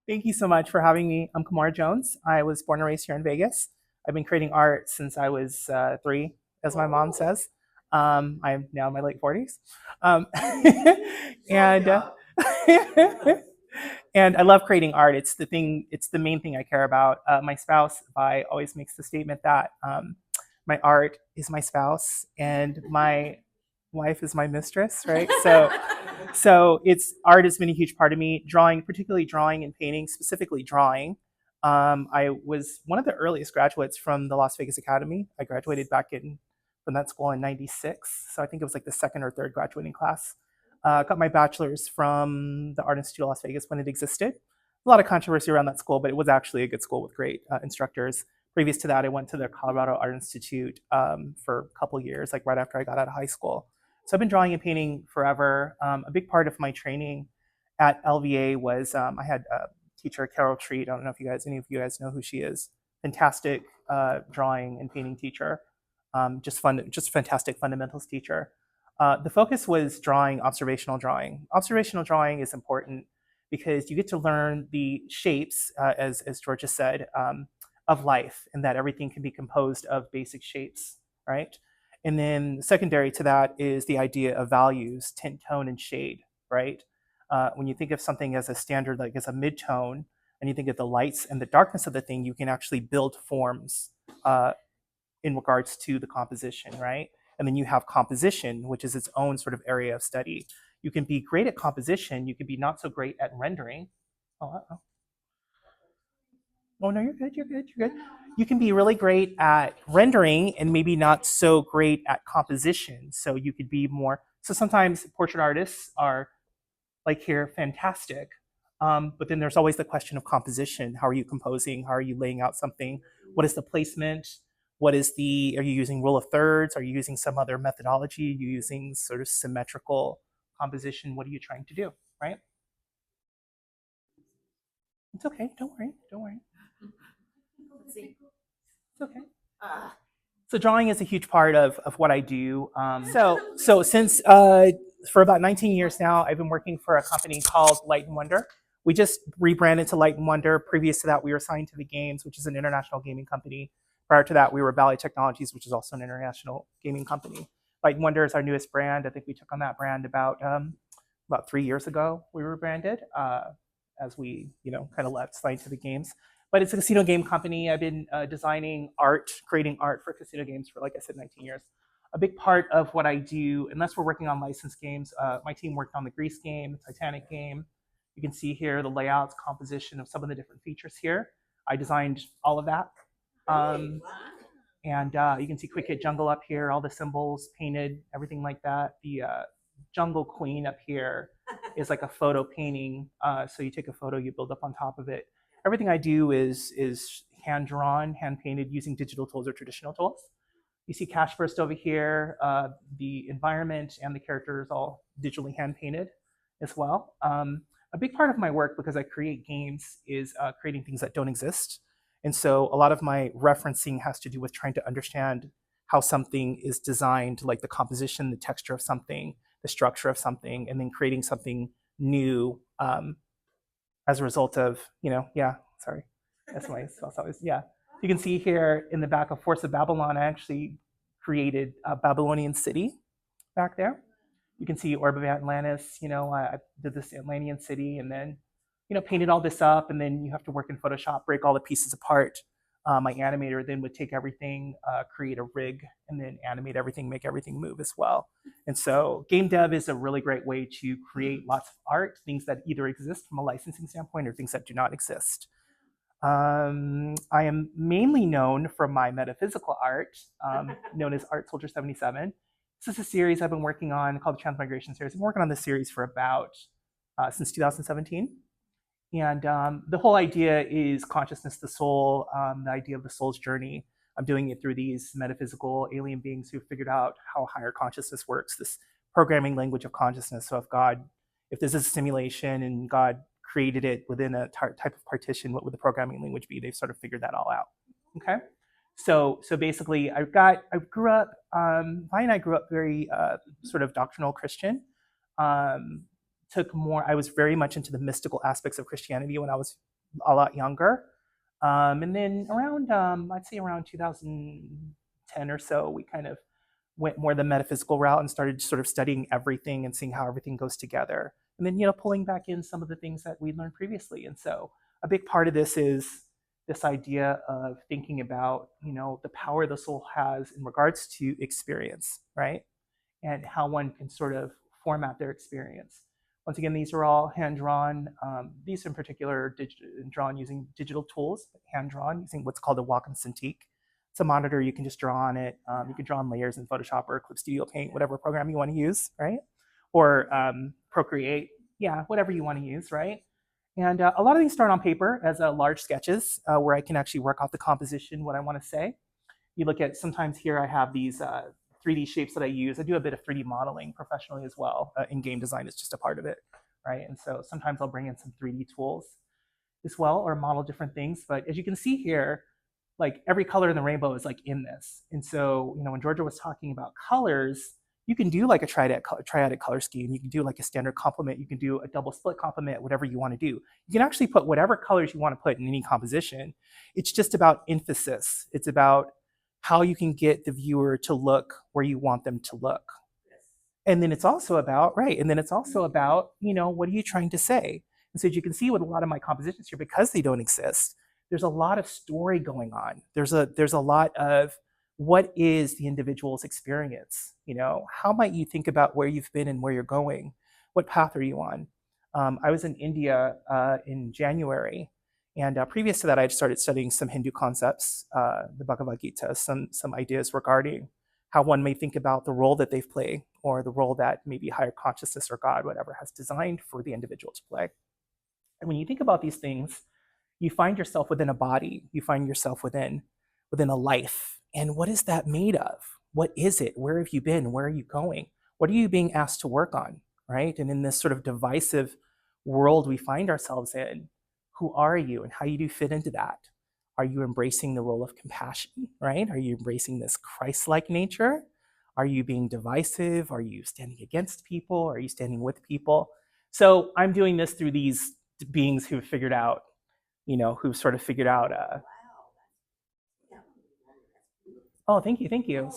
Thank you so much for having me. I'm Kamora Jones. I was born and raised here in Vegas. I've been creating art since I was 3, as my mom says. I'm now in my late 40s. And and I love creating art. It's the thing. It's the main thing I care about. My spouse, Vi, always makes the statement that my art is my spouse and my wife is my mistress, right? So it's art has been a huge part of me. Drawing, particularly drawing and painting, specifically drawing. I was one of the earliest graduates from the Las Vegas Academy. I graduated from that school in '96, so I think it was like the second or third graduating class. Got my bachelor's from the Art Institute of Las Vegas when it existed. A lot of controversy around that school, but it was actually a good school with great instructors. Previous to that, I went to the Colorado Art Institute for a couple years, like right after I got out of high school. So I've been drawing and painting forever. A big part of my training at LVA was I had a teacher, Carol Treat. I don't know if any of you guys know who she is. Fantastic drawing and painting teacher. Just fantastic fundamentals teacher. The focus was drawing, observational drawing. Observational drawing is important because you get to learn the shapes, as Georgia said, of life, and that everything can be composed of basic shapes, right? And then secondary to that is the idea of values, tint, tone, and shade, right? When you think of something as a standard, like as a mid-tone, and you think of the lights and the darkness of the thing, you can actually build forms in regards to the composition, right? And then you have composition, which is its own sort of area of study. You can be great at composition, you can be not so great at rendering. Oh no, you're good, you're good, you're good. You can be really great at rendering and maybe not so great at composition. So you could be more, so sometimes portrait artists are like here, fantastic. But then there's always the question of composition. How are you composing? How are you laying out something? What is the placement? Are you using rule of thirds? Are you using some other methodology? Are you using sort of symmetrical composition? What are you trying to do, right? It's okay, don't worry, don't worry. Let's see. It's okay. So drawing is a huge part of what I do. So since for about 19 years now, I've been working for a company called Light and Wonder. We just rebranded to Light and Wonder. Previous to that, we were signed to the Games, which is an international gaming company. Prior to that, we were Ballet Technologies, which is also an international gaming company. Light and Wonder is our newest brand. I think we took on that brand about 3 years ago. We rebranded as we kind of left signed to the Games. But it's a casino game company. I've been designing art, creating art for casino games for, like I said, 19 years. A big part of what I do, unless we're working on licensed games, my team worked on the Grease game, the Titanic game. You can see here the layouts, composition of some of the different features here. I designed all of that. And you can see Quick Hit Jungle up here, all the symbols painted, everything like that. The Jungle Queen up here is like a photo painting. So you take a photo, you build up on top of it. Everything I do is hand drawn, hand painted using digital tools or traditional tools. You see Cash Burst over here. The environment and the characters all digitally hand painted as well. A big part of my work, because I create games, is creating things that don't exist. And so a lot of my referencing has to do with trying to understand how something is designed, like the composition, the texture of something, the structure of something, and then creating something new as a result of, sorry, that's my spouse always, yeah. You can see here in the back of Force of Babylon, I actually created a Babylonian city back there. You can see Orb of Atlantis, I did this Atlantean city and then, painted all this up, and then you have to work in Photoshop, break all the pieces apart. My animator then would take everything, create a rig, and then animate everything, make everything move as well. And so game dev is a really great way to create lots of art, things that either exist from a licensing standpoint or things that do not exist. I am mainly known for my metaphysical art, known as Art Soldier 77. This is a series I've been working on called the Transmigration series. I've been working on this series for about since 2017. And the whole idea is consciousness, the soul, the idea of the soul's journey. I'm doing it through these metaphysical alien beings who figured out how higher consciousness works, this programming language of consciousness. So if this is a simulation and God created it within a type of partition, what would the programming language be? They've sort of figured that all out. Okay. So basically, Vi and I grew up very sort of doctrinal Christian. I was very much into the mystical aspects of Christianity when I was a lot younger. And then around, I'd say around 2010 or so, we kind of went more the metaphysical route and started sort of studying everything and seeing how everything goes together. And then, pulling back in some of the things that we learned previously. And so a big part of this is this idea of thinking about, the power the soul has in regards to experience, right? And how one can sort of format their experience. Once again, these are all hand-drawn. These in particular drawn using digital tools, hand-drawn using what's called a Wacom Cintiq. It's a monitor, you can just draw on it. You can draw on layers in Photoshop or Clip Studio Paint, whatever program you want to use, right? Or Procreate, yeah, whatever you want to use, right? And a lot of these start on paper as large sketches where I can actually work out the composition, what I want to say. You look at, sometimes here I have these 3D shapes that I use. I do a bit of 3D modeling professionally as well. In game design is just a part of it, right? And so sometimes I'll bring in some 3D tools as well or model different things. But as you can see here, like every color in the rainbow is like in this. And so, when Georgia was talking about colors, you can do like a triadic color scheme. You can do like a standard complement. You can do a double split complement, whatever you want to do. You can actually put whatever colors you want to put in any composition. It's just about emphasis. It's about how you can get the viewer to look where you want them to look. And then it's also about, right, and then it's also about, what are you trying to say? And so as you can see with a lot of my compositions here, because they don't exist, there's a lot of story going on. There's a lot of what is the individual's experience? How might you think about where you've been and where you're going? What path are you on? I was in India in January. And previous to that, I had started studying some Hindu concepts, the Bhagavad Gita, some ideas regarding how one may think about the role that they've played or the role that maybe higher consciousness or God, whatever, has designed for the individual to play. And when you think about these things, you find yourself within a body, you find yourself within a life. And what is that made of? What is it? Where have you been? Where are you going? What are you being asked to work on, right? And in this sort of divisive world we find ourselves in, who are you and how you do fit into that? Are you embracing the role of compassion, right? Are you embracing this Christ-like nature? Are you being divisive? Are you standing against people? Are you standing with people? So I'm doing this through these beings who've figured out, who've sort of figured out. Oh, thank you.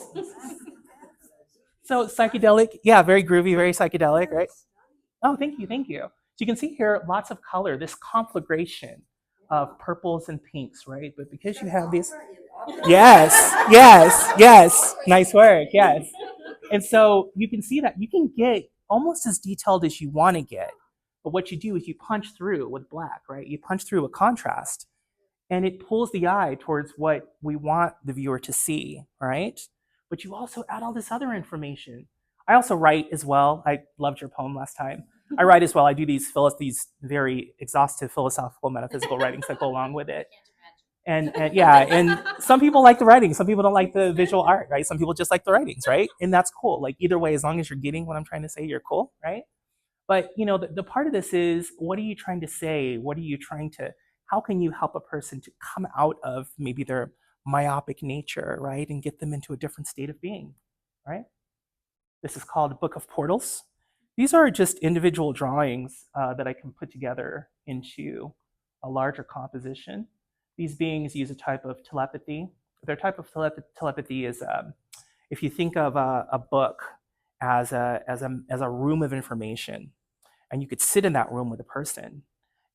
So psychedelic, yeah, very groovy, very psychedelic, right? Oh, thank you. So you can see here lots of color, this conflagration of purples and pinks, right? But because you have these, yes, nice work, yes. And so you can see that you can get almost as detailed as you want to get. But what you do is you punch through with black, right? You punch through with contrast, and it pulls the eye towards what we want the viewer to see, right? But you also add all this other information. I also write as well. I loved your poem last time. I write as well. I do these very exhaustive philosophical, metaphysical writings that go along with it. And some people like the writing. Some people don't like the visual art, right? Some people just like the writings, right? And that's cool. Like either way, as long as you're getting what I'm trying to say, you're cool, right? But the part of this is, what are you trying to say? How can you help a person to come out of maybe their myopic nature, right? And get them into a different state of being, right? This is called Book of Portals. These are just individual drawings that I can put together into a larger composition. These beings use a type of telepathy. Their type of telepathy is, if you think of a book as a room of information, and you could sit in that room with a person,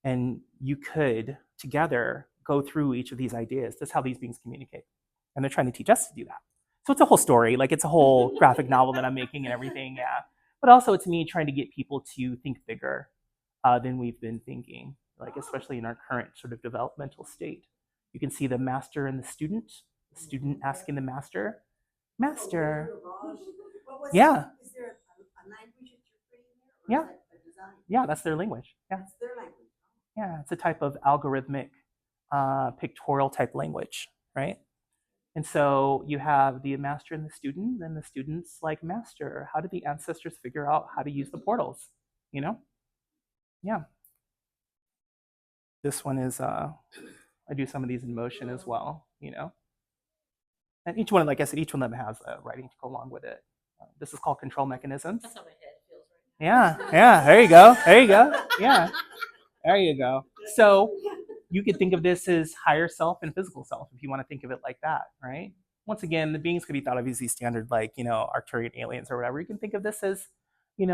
and you could together go through each of these ideas. That's how these beings communicate. And they're trying to teach us to do that. So it's a whole story, like it's a whole graphic novel that I'm making and everything, yeah. But also it's me trying to get people to think bigger than we've been thinking, like especially in our current sort of developmental state. You can see the master and the student asking the master, yeah. Is there a language that you're putting there? Yeah. Is that a design? Yeah, that's their language. Yeah. That's their language. Yeah, it's a type of algorithmic pictorial type language, right? And so you have the master and the student, and the student's like, master, how did the ancestors figure out how to use the portals? Yeah. This one is, I do some of these in motion as well, And each one, like I said, each one of them has writing to go along with it. This is called control mechanisms. That's how my head feels right now. Yeah, there you go. Yeah, there you go. So You could think of this as higher self and physical self if you want to think of it like that, right? Once again, the beings could be thought of as these standard, like, Arcturian aliens or whatever. You can think of this as, you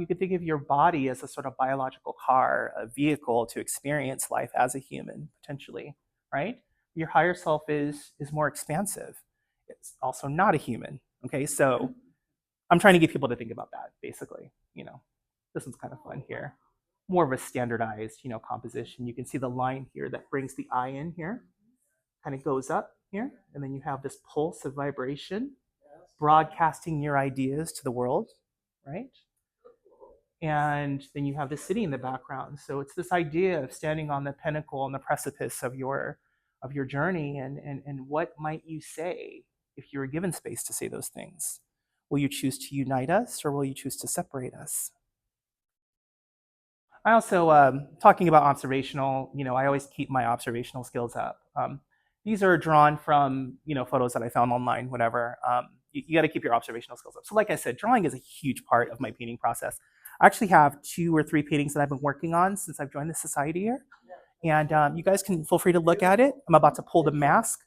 could think of your body as a sort of biological car, a vehicle to experience life as a human, potentially, right? Your higher self is more expansive. It's also not a human. Okay, so I'm trying to get people to think about that, basically. This one's kind of fun here. More of a standardized, composition. You can see the line here that brings the eye in here, kind of goes up here, and then you have this pulse of vibration broadcasting your ideas to the world, right? And then you have the city in the background. So it's this idea of standing on the pinnacle, on the precipice of your journey, and what might you say if you were given space to say those things? Will you choose to unite us, or will you choose to separate us? I also, talking about observational, I always keep my observational skills up. These are drawn from, photos that I found online, whatever. You got to keep your observational skills up. So like I said, drawing is a huge part of my painting process. I actually have 2 or 3 paintings that I've been working on since I've joined the society here. And you guys can feel free to look at it. I'm about to pull the mask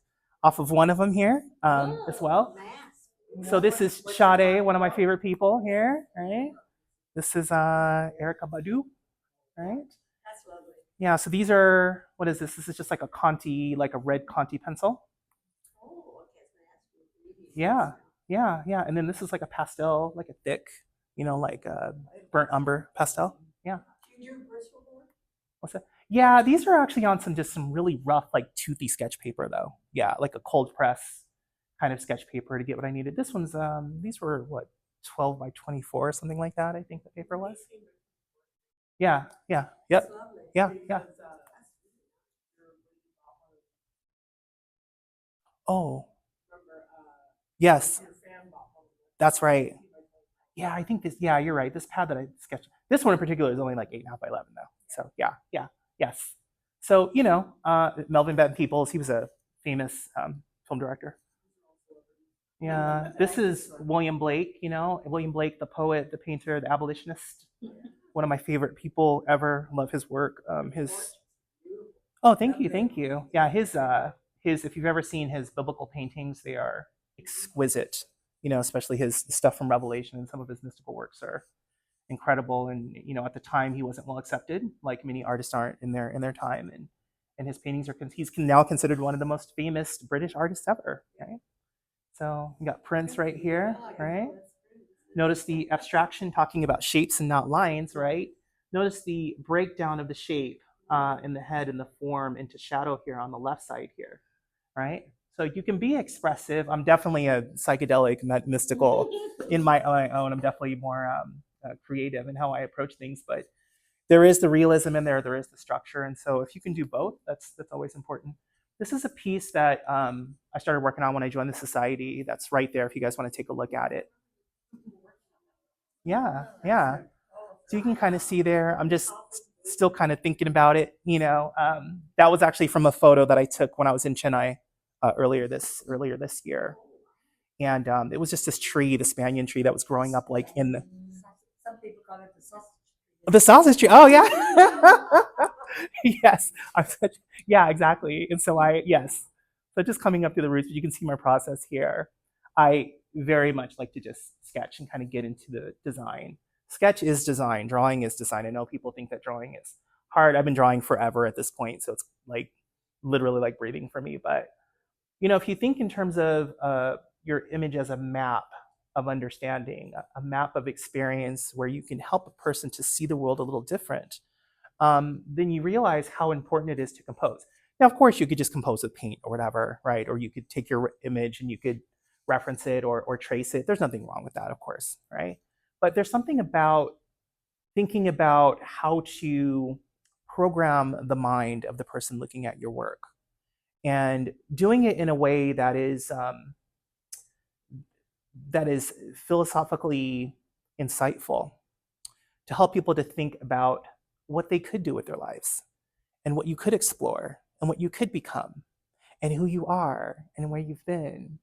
off of one of them here as well. So this is Sade, one of my favorite people here, right? This is Erica Badu. Right? That's lovely. Yeah, so these are, what is this? This is just like a Conti, like a red Conti pencil. Oh, okay. Yeah. And then this is like a pastel, like a thick, like a burnt umber pastel. Yeah. Do you do Bristol board? What's that? Yeah, these are actually on some really rough, like toothy sketch paper though. Yeah, like a cold press kind of sketch paper to get what I needed. This one's, these were what, 12 by 24 or something like that, I think the paper was. Yeah, yep, yeah. Oh, yes, that's right. Yeah, I think this, yeah, you're right. This pad that I sketched, this one in particular is only like 8.5 by 11 though. So yeah, yes. So, Melvin Benton Peoples, he was a famous film director. Yeah, this is William Blake, William Blake, the poet, the painter, the abolitionist. One of my favorite people ever. Love his work. Oh, thank you. Yeah, his if you've ever seen his biblical paintings, they are exquisite. Especially his stuff from Revelation, and some of his mystical works are incredible. And at the time he wasn't well accepted, like many artists aren't in their time. And his paintings he's now considered one of the most famous British artists ever. Right? So you got Prince right here, right? Notice the abstraction talking about shapes and not lines, right? Notice the breakdown of the shape in the head and the form into shadow here on the left side here, right? So you can be expressive. I'm definitely a psychedelic, mystical in my own. I'm definitely more creative in how I approach things, but there is the realism in there. There is the structure. And so if you can do both, that's always important. This is a piece that I started working on when I joined the society. That's right there if you guys want to take a look at it. Yeah. So you can kind of see there. I'm just still kind of thinking about it. That was actually from a photo that I took when I was in Chennai earlier this year, and it was just this tree, this banyan tree that was growing up like in the. Some people call it the sausage tree. The sausage tree. Oh yeah. Yes. Yeah, exactly. And so So just coming up through the roots, but you can see my process here. I very much like to just sketch and kind of get into the design. Sketch is design. Drawing is design. I know people think that drawing is hard. I've been drawing forever at this point, so it's like literally like breathing for me. But if you think in terms of your image as a map of understanding, a map of experience where you can help a person to see the world a little different, then you realize how important it is to compose. Now, of course, you could just compose with paint or whatever, right? Or you could take your image and you could reference it or trace it. There's nothing wrong with that, of course, right? But there's something about thinking about how to program the mind of the person looking at your work and doing it in a way that is philosophically insightful, to help people to think about what they could do with their lives and what you could explore and what you could become and who you are and where you've been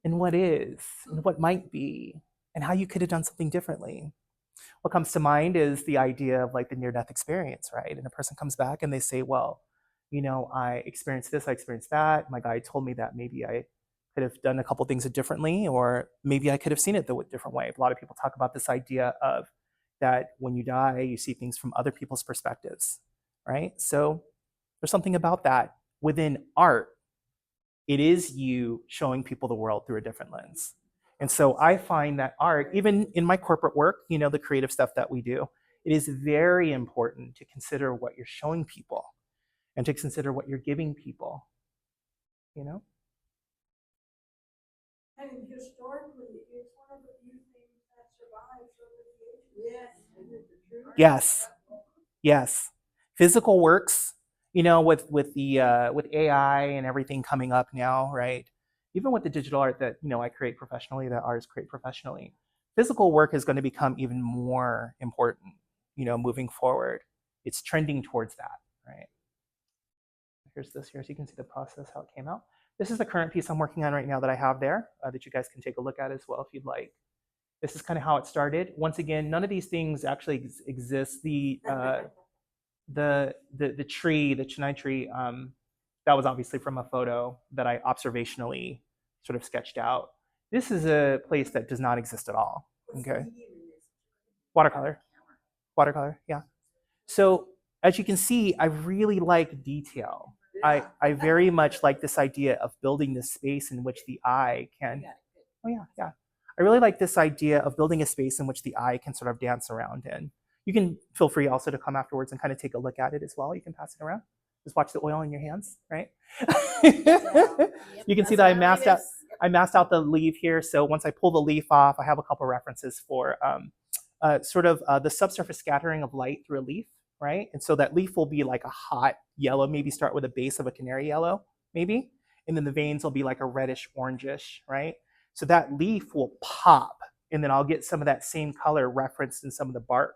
and what is and what might be and how you could have done something differently. What comes to mind is the idea of like the near-death experience, right? And a person comes back and they say, well, I experienced this, I experienced that. My guide told me that maybe I could have done a couple things differently, or maybe I could have seen it the different way. A lot of people talk about this idea of that when you die, you see things from other people's perspectives, right? So there's something about that. Within art, it is you showing people the world through a different lens. And so I find that art, even in my corporate work, the creative stuff that we do, it is very important to consider what you're showing people and to consider what you're giving people, And historically, it's one of the few things that survives over the ages. Yes, isn't it the truth? Yes, yes. Physical works, with AI and everything coming up now, right? Even with the digital art that I create professionally, that artists create professionally, physical work is going to become even more important, moving forward. It's trending towards that, right? Here's this here, so you can see the process, how it came out. This is the current piece I'm working on right now that I have there, that you guys can take a look at as well if you'd like. This is kind of how it started. Once again, none of these things actually exist. The tree, the Chennai tree, that was obviously from a photo that I observationally sort of sketched out. This is a place that does not exist at all. Okay. Watercolor. Watercolor, yeah. So as you can see, I really like detail. I very much like this idea of building this space in which the eye can, oh yeah, yeah. I really like this idea of building a space in which the eye can sort of dance around in. You can feel free also to come afterwards and kind of take a look at it as well. You can pass it around. Just watch the oil in your hands, right? You can see that I masked out the leaf here. So once I pull the leaf off, I have a couple references for the subsurface scattering of light through a leaf, right? And so that leaf will be like a hot yellow, maybe start with a base of a canary yellow, maybe. And then the veins will be like a reddish orangish, right? So that leaf will pop, and then I'll get some of that same color referenced in some of the bark.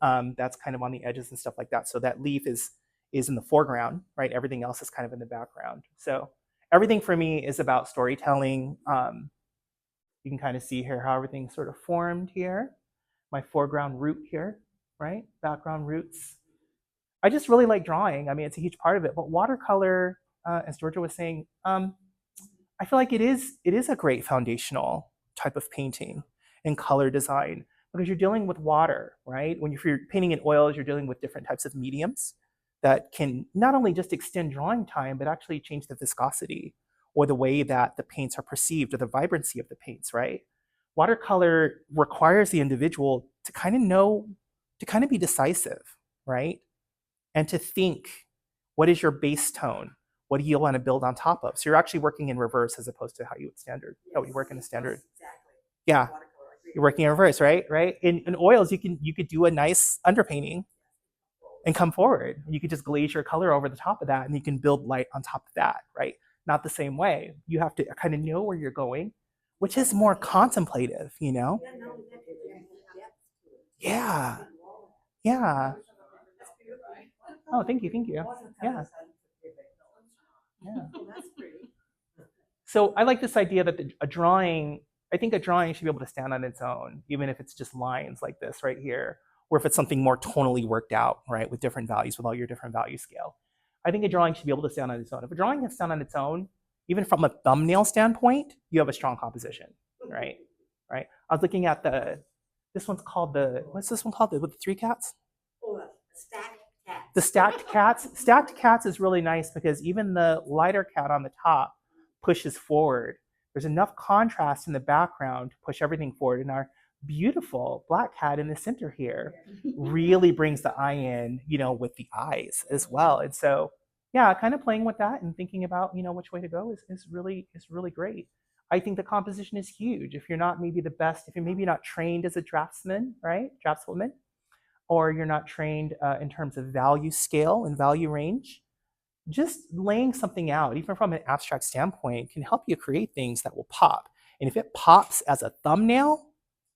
That's kind of on the edges and stuff like that. So that leaf is in the foreground, right? Everything else is kind of in the background. So everything for me is about storytelling. You can kind of see here how everything sort of formed here. My foreground root here, right? Background roots. I just really like drawing. I mean, it's a huge part of it. But watercolor, as Georgia was saying, I feel like it is a great foundational type of painting and color design, because you're dealing with water, right? If you're painting in oils, you're dealing with different types of mediums that can not only just extend drawing time, but actually change the viscosity or the way that the paints are perceived or the vibrancy of the paints, right? Watercolor requires the individual to kind of be decisive, right? And to think, what is your base tone? What do you want to build on top of? So you're actually working in reverse as opposed to how you would work in a standard. Exactly. Yeah, you're working in reverse, right? Right. In oils, you could do a nice underpainting and come forward. You could just glaze your color over the top of that, and you can build light on top of that, right? Not the same way. You have to kind of know where you're going, which is more contemplative, Yeah. Yeah. Oh, thank you. Yeah. Yeah. So I like this idea that I think a drawing should be able to stand on its own, even if it's just lines like this right here, or if it's something more tonally worked out, right, with different values, with all your different value scale. I think a drawing should be able to stand on its own. If a drawing can stand on its own, even from a thumbnail standpoint, you have a strong composition, right? Right. I was looking at this one's called what's this one called? With the three cats? Oh, stacked cats. The stacked cats. Stacked cats is really nice because even the lighter cat on the top pushes forward. There's enough contrast in the background to push everything forward. And our beautiful black cat in the center here really brings the eye in, with the eyes as well. And so, yeah, kind of playing with that and thinking about, which way to go is really great. I think the composition is huge. If you're not maybe the best, if you're maybe not trained as a draftsman, right, draftswoman, or you're not trained in terms of value scale and value range, just laying something out, even from an abstract standpoint, can help you create things that will pop. And if it pops as a thumbnail,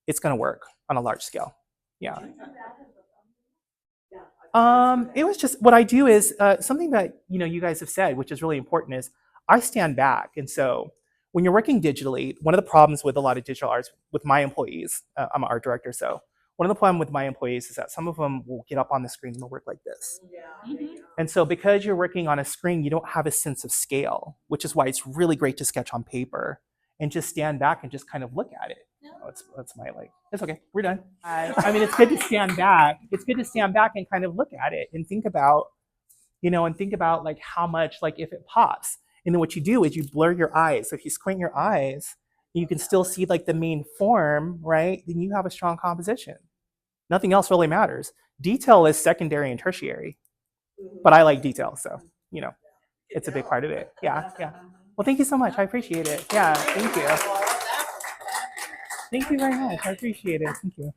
it's going to work on a large scale. Yeah. It was just what I do is something that you guys have said, which is really important, is I stand back. And so when you're working digitally, one of the problems with a lot of digital arts with my employees, I'm an art director, so one of the problem with my employees is that some of them will get up on the screen and they'll work like this. Yeah. And so because you're working on a screen, you don't have a sense of scale, which is why it's really great to sketch on paper and just stand back and just kind of look at it. Oh, that's my it's okay. We're done. I mean, it's good to stand back. It's good to stand back and kind of look at it and think about, like how much, like if it pops. And then what you do is you blur your eyes. So if you squint your eyes, you can still see like the main form, right? Then you have a strong composition. Nothing else really matters. Detail is secondary and tertiary, but I like detail, so it's a big part of it. Yeah. Well, thank you so much. I appreciate it. Yeah, thank you. Thank you very much. I appreciate it. Thank you.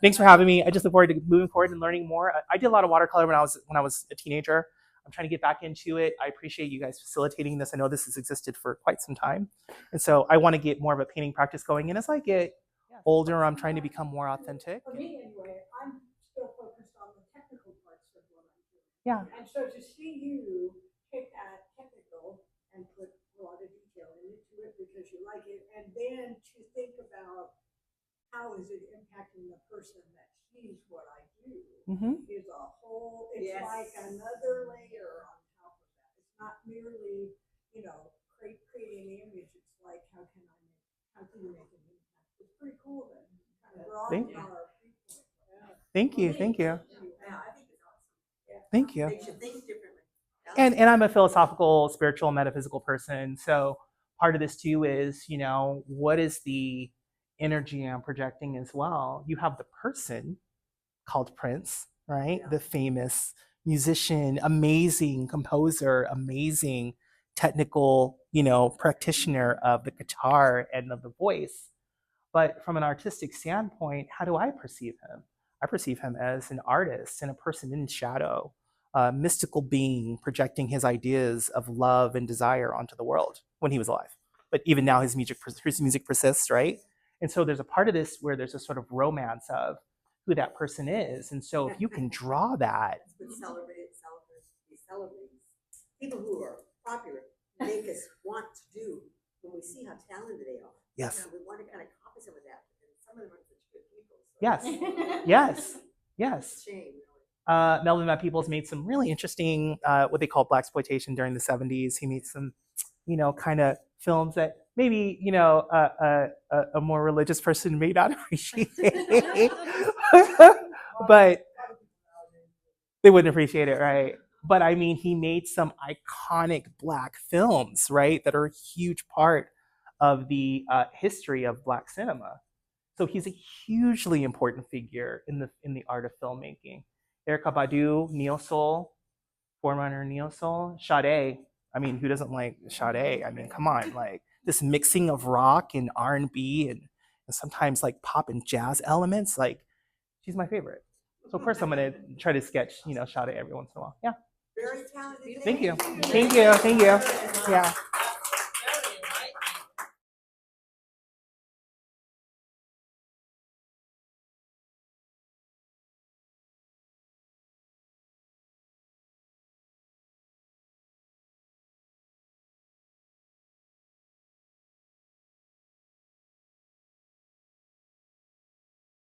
Thanks for having me. I just look forward to moving forward and learning more. I did a lot of watercolor when I was a teenager. I'm trying to get back into it. I appreciate you guys facilitating this. I know this has existed for quite some time, and so I want to get more of a painting practice going. And as I get older, I'm trying to become more authentic. For me, anyway, I'm still focused on the technical parts of what I'm doing. Yeah. And so to see you take that technical and put a lot of detail into it because you like it, and then to think about how is it impacting the person that sees what I do is a whole, it's like another layer on top of that. It's not merely, creating the image. It's like, how can you make an impact? It's pretty cool that kind of broaden our viewpoint. Thank you. Thank you. Yeah, I think it's awesome. Yeah. Thank you. They should think differently. And I'm a philosophical, spiritual, metaphysical person. So part of this too is, what is the energy I'm projecting as well? You have the person called Prince, right? Yeah. The famous musician, amazing composer, amazing technical, practitioner of the guitar and of the voice. But from an artistic standpoint, how do I perceive him? I perceive him as an artist and a person in shadow, a mystical being projecting his ideas of love and desire onto the world when he was alive. But even now his music persists, right? And so there's a part of this where there's a sort of romance of who that person is. And so if you can draw that. Celebrate. People who are popular make us want to do when we see how talented they are. Yes. We want to kind of copy some of that. And some of them are such good people. So Yes. Shame. Melvin Van Peebles made some really interesting, what they call blaxploitation during the 70s. He made some, kind of films that maybe, a more religious person may not appreciate. But they wouldn't appreciate it, right? But I mean, he made some iconic Black films, right, that are a huge part of the history of Black cinema. So he's a hugely important figure in the art of filmmaking. Erykah Badu, Neo Soul, forerunner Neo Soul, Sade. I mean, who doesn't like Sade? I mean, come on, like this mixing of rock and R&B and sometimes like pop and jazz elements. Like, she's my favorite. So of course I'm gonna try to sketch, Sade every once in a while. Yeah. Very talented. Thank you. Yeah.